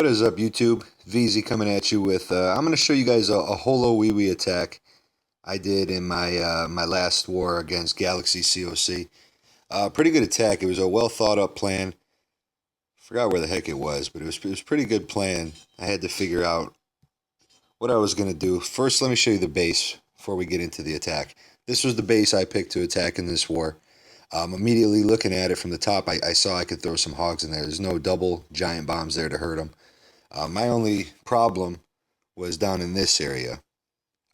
What is up, YouTube? VZ coming at you with. I'm going to show you guys a Holowiwi attack I did in my last war against Galaxy COC. Pretty good attack. It was a well thought up plan. Forgot where the heck it was, but it was pretty good plan. I had to figure out what I was going to do. First, let me show you the base before we get into the attack. This was the base I picked to attack in this war. Immediately looking at it from the top, I saw I could throw some hogs in there. There's no double giant bombs there to hurt them. My only problem was down in this area.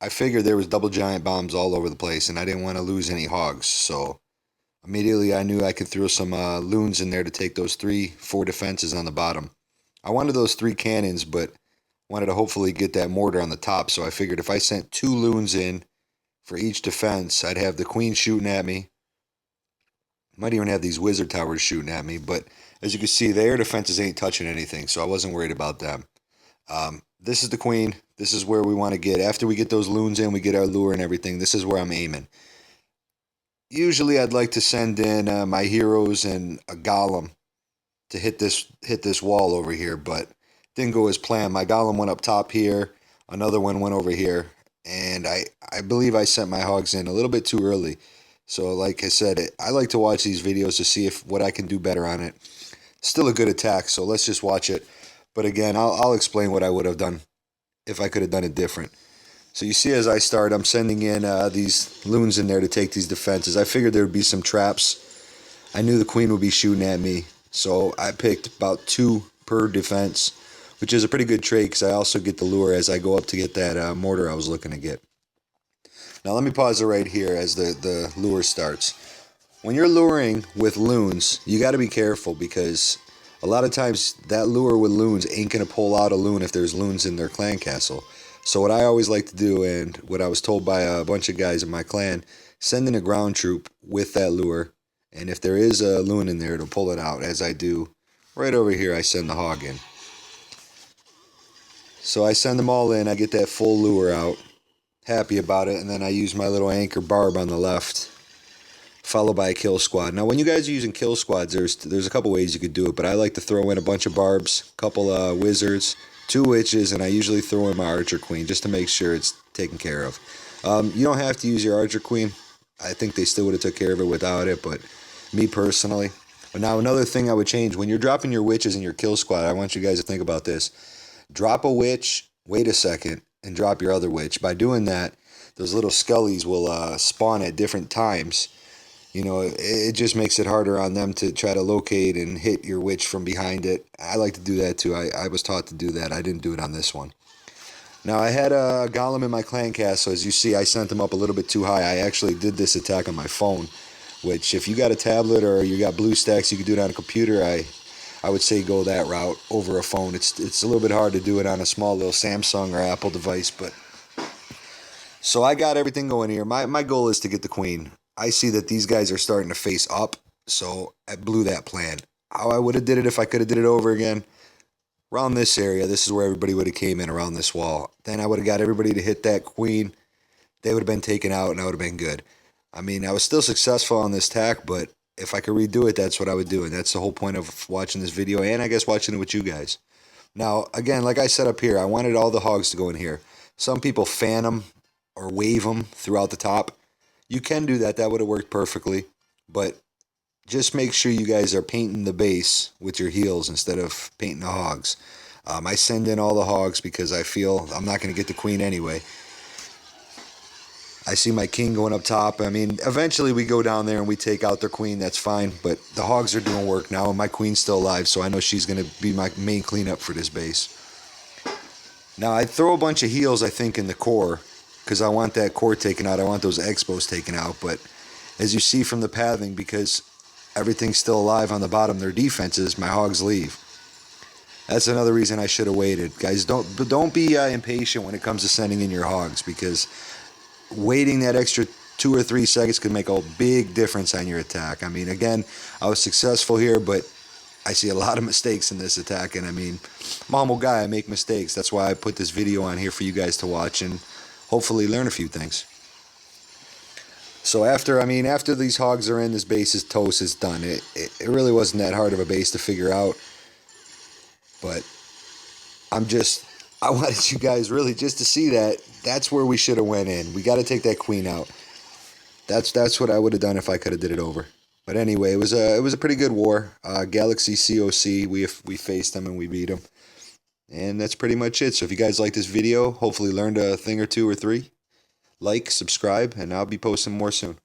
I figured there was double giant bombs all over the place, and I didn't want to lose any hogs. So immediately I knew I could throw some loons in there to take those 3-4 defenses on the bottom. I wanted those 3 cannons, but wanted to hopefully get that mortar on the top. So I figured if I sent 2 loons in for each defense, I'd have the queen shooting at me. Might even have these wizard towers shooting at me, but as you can see, the air defenses ain't touching anything, so I wasn't worried about them. This is the queen. This is where we want to get. After we get those loons in, we get our lure and everything. This is where I'm aiming. Usually, I'd like to send in my heroes and a golem to hit this wall over here, but didn't go as planned. My golem went up top here. Another one went over here, and I believe I sent my hogs in a little bit too early. So like I said, I like to watch these videos to see what I can do better on it. Still a good attack, so let's just watch it. But again, I'll explain what I would have done if I could have done it different. So you see as I start, I'm sending in these loons in there to take these defenses. I figured there would be some traps. I knew the queen would be shooting at me, so I picked about 2 per defense, which is a pretty good trade because I also get the lure as I go up to get that mortar I was looking to get. Now let me pause it right here as the lure starts. When you're luring with loons, you got to be careful because a lot of times that lure with loons ain't going to pull out a loon if there's loons in their clan castle. So what I always like to do, and what I was told by a bunch of guys in my clan, send in a ground troop with that lure, and if there is a loon in there, it'll pull it out, as I do. Right over here, I send the hog in. So I send them all in, I get that full lure out. Happy about it, and then I use my little anchor barb on the left, followed by a kill squad. Now when you guys are using kill squads, there's a couple ways you could do it, but I like to throw in a bunch of barbs, a couple wizards, 2 witches, and I usually throw in my archer queen just to make sure it's taken care of. You don't have to use your archer queen. I think they still would have took care of it without it, but me personally. But now another thing I would change, when you're dropping your witches in your kill squad, I want you guys to think about this. Drop a witch, wait a second, and drop your other witch. By doing that, those little skellies will spawn at different times. You know, it just makes it harder on them to try to locate and hit your witch from behind it. I like to do that too. I was taught to do that. I didn't do it on this one. Now, I had a golem in my clan cast, so as you see, I sent them up a little bit too high. I actually did this attack on my phone, which if you got a tablet or you got BlueStacks, you could do it on a computer. I would say go that route over a phone. It's a little bit hard to do it on a small little Samsung or Apple device, but so I got everything going here. My goal is to get the queen. I see that these guys are starting to face up, so I blew that plan. How I would have did it if I could have did it over again, around this area, this is where everybody would have came in around this wall. Then I would have got everybody to hit that queen. They would have been taken out, and I would have been good. I mean, I was still successful on this attack, but if I could redo it, that's what I would do. And that's the whole point of watching this video, and I guess watching it with you guys. Now, again, like I said up here, I wanted all the hogs to go in here. Some people fan them or wave them throughout the top. You can do that. That would have worked perfectly. But just make sure you guys are painting the base with your heels instead of painting the hogs. I send in all the hogs because I feel I'm not going to get the queen anyway. I see my king going up top. I mean, eventually we go down there and we take out their queen. That's fine. But the hogs are doing work now, and my queen's still alive, so I know she's going to be my main cleanup for this base. Now, I'd throw a bunch of heals, I think, in the core because I want that core taken out. I want those expos taken out. But as you see from the pathing, because everything's still alive on the bottom, their defenses, my hogs leave. That's another reason I should have waited. Guys, don't be impatient when it comes to sending in your hogs, because waiting that extra 2 or 3 seconds could make a big difference on your attack. I mean, again, I was successful here, but I see a lot of mistakes in this attack. And I mean, I'm a humble guy. I make mistakes. That's why I put this video on here for you guys to watch and hopefully learn a few things. So after these hogs are in, this base is toast, it's done. It really wasn't that hard of a base to figure out. But I wanted you guys really just to see that. That's where we should have went in. We got to take that queen out. That's what I would have done if I could have did it over. But anyway, it was a pretty good war. Galaxy COC, we faced them and we beat them. And that's pretty much it. So if you guys like this video, hopefully learned a thing or two or three, like, subscribe, and I'll be posting more soon.